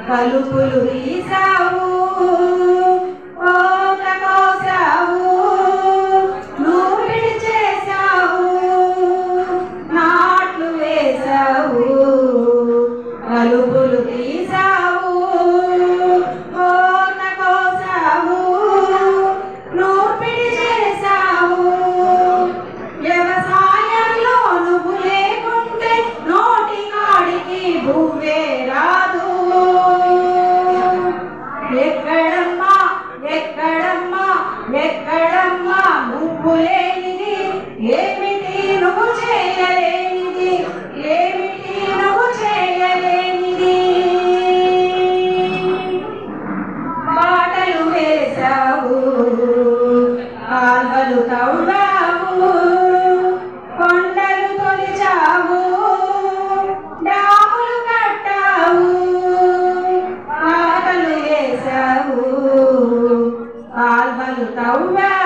కలుపులు తీసావు కోత కోసావు నూపిడి చేసావు నాట్లు వేసావు కలుపులు తీసావు కోత కోసావు నూపిడి చేసావు వ్యవసాయంలో నువ్వు లేకుంటే నోటి కాడికి భూవే రాదు. ఎక్కడమ్మా ఎక్కడమ్మా ఎక్కడమ్మా నువ్వు లేనిది ఏమిటి నువ్వు చేయలేనిది ఏమిటి నువ్వు చేయలేనిది బాటలు వేసావు కాల్వలు తవ్వావు కొండలు తొలిచావు డాములు కట్టావు కాల్వలు తవ్వావు